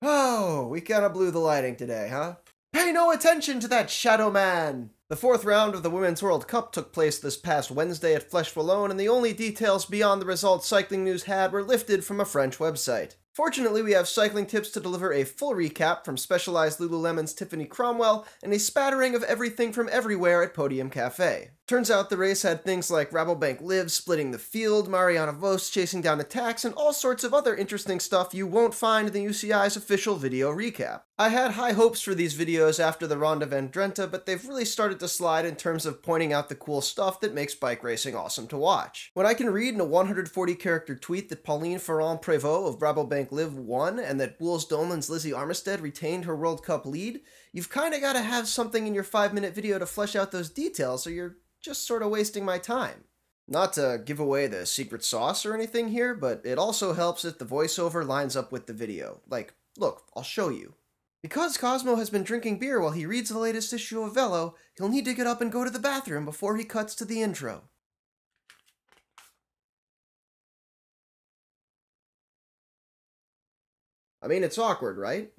Oh, we kinda blew the lighting today, huh? Pay no attention to that shadow man! The fourth round of the Women's World Cup took place this past Wednesday at Flèche Wallonne, and the only details beyond the results Cycling News had were lifted from a French website. Fortunately, we have cycling tips to deliver a full recap from Specialized Lululemon's Tiffany Cromwell and a spattering of everything from everywhere at Podium Cafe. Turns out the race had things like Rabobank Liv splitting the field, Marianne Vos chasing down attacks, and all sorts of other interesting stuff you won't find in the UCI's official video recap. I had high hopes for these videos after the Ronde van Drenthe, but they've really started to slide in terms of pointing out the cool stuff that makes bike racing awesome to watch. When I can read in a 140-character tweet that Pauline Ferrand-Prévot of Rabobank Liv won and that Boels Dolman's Lizzie Armistead retained her World Cup lead, you've kinda gotta have something in your 5-minute video to flesh out those details, or you're just sort of wasting my time. Not to give away the secret sauce or anything here, but it also helps if the voiceover lines up with the video. Like, look, I'll show you. Because Cosmo has been drinking beer while he reads the latest issue of Velo, he'll need to get up and go to the bathroom before he cuts to the intro. I mean, it's awkward, right?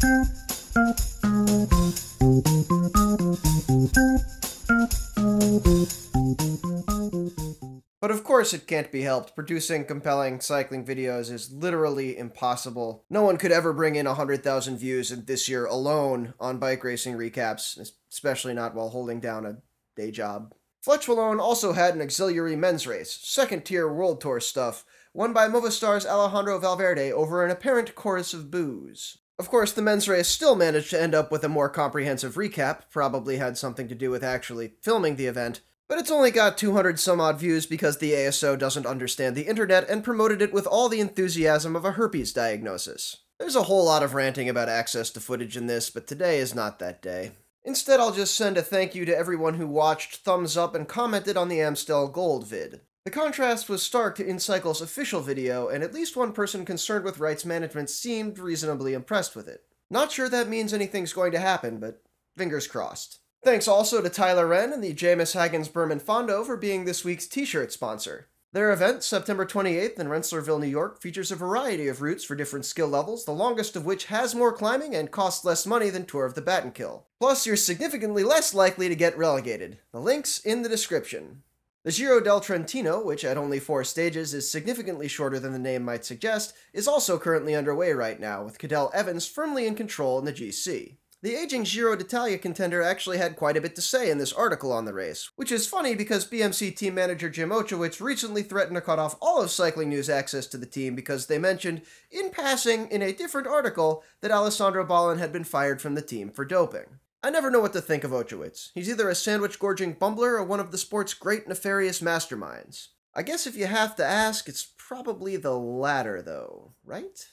But of course it can't be helped. Producing compelling cycling videos is literally impossible. No one could ever bring in 100,000 views this year alone on bike racing recaps, especially not while holding down a day job. Flèche Wallonne also had an auxiliary men's race, second-tier World Tour stuff, won by Movistar's Alejandro Valverde over an apparent chorus of boos. Of course, the men's race still managed to end up with a more comprehensive recap, probably had something to do with actually filming the event, but it's only got 200 some odd views because the ASO doesn't understand the internet and promoted it with all the enthusiasm of a herpes diagnosis. There's a whole lot of ranting about access to footage in this, but today is not that day. Instead, I'll just send a thank you to everyone who watched, thumbs up, and commented on the Amstel Gold vid. The contrast was stark to InCycle's official video, and at least one person concerned with rights management seemed reasonably impressed with it. Not sure that means anything's going to happen, but fingers crossed. Thanks also to Tyler Wren and the Jamis Hagens Berman Fondo for being this week's t-shirt sponsor. Their event, September 28th in Rensselaerville, New York, features a variety of routes for different skill levels, the longest of which has more climbing and costs less money than Tour of the Battenkill. Plus, you're significantly less likely to get relegated. The link's in the description. The Giro del Trentino, which at only 4 stages is significantly shorter than the name might suggest, is also currently underway right now, with Cadel Evans firmly in control in the GC. The aging Giro d'Italia contender actually had quite a bit to say in this article on the race, which is funny because BMC team manager Jim Ochowicz recently threatened to cut off all of Cycling News access to the team because they mentioned, in passing in a different article, that Alessandro Balin had been fired from the team for doping. I never know what to think of Ochowicz. He's either a sandwich-gorging bumbler or one of the sport's great nefarious masterminds. I guess if you have to ask, it's probably the latter, though, right?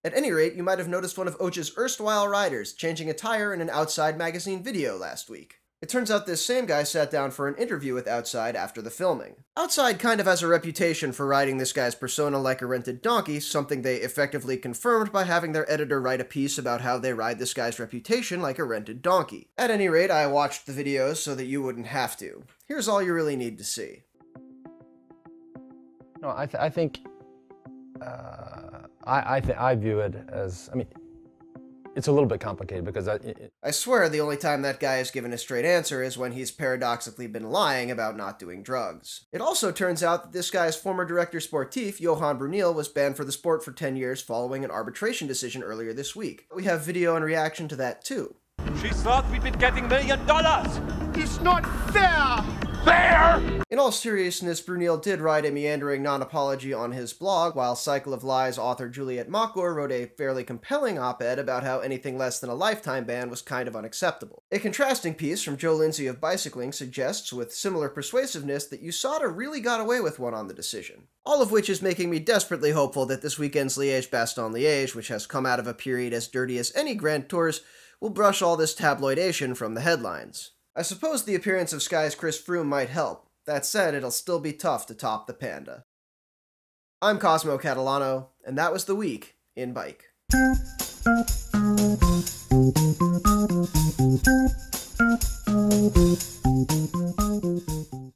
At any rate, you might have noticed one of Och's erstwhile riders changing a tire in an Outside magazine video last week. It turns out this same guy sat down for an interview with Outside after the filming. Outside kind of has a reputation for riding this guy's persona like a rented donkey, something they effectively confirmed by having their editor write a piece about how they ride this guy's reputation like a rented donkey. At any rate, I watched the videos so that you wouldn't have to. Here's all you really need to see. No, I think I view it as, I mean, it's a little bit complicated because I swear the only time that guy has given a straight answer is when he's paradoxically been lying about not doing drugs. It also turns out that this guy's former director sportif, Johan Bruneel, was banned for the sport for 10 years following an arbitration decision earlier this week. We have video in reaction to that too. She thought we'd been getting $1 million! It's not fair! Fair! In all seriousness, Bruneel did write a meandering non-apology on his blog, while Cycle of Lies author Juliette Mockor wrote a fairly compelling op-ed about how anything less than a lifetime ban was kind of unacceptable. A contrasting piece from Joe Lindsay of Bicycling suggests, with similar persuasiveness, that USADA really got away with one on the decision. All of which is making me desperately hopeful that this weekend's Liège-Bastogne-Liège, which has come out of a period as dirty as any Grand Tours, will brush all this tabloidation from the headlines. I suppose the appearance of Sky's Chris Froome might help. That said, it'll still be tough to top the Panda. I'm Cosmo Catalano, and that was the week in bike.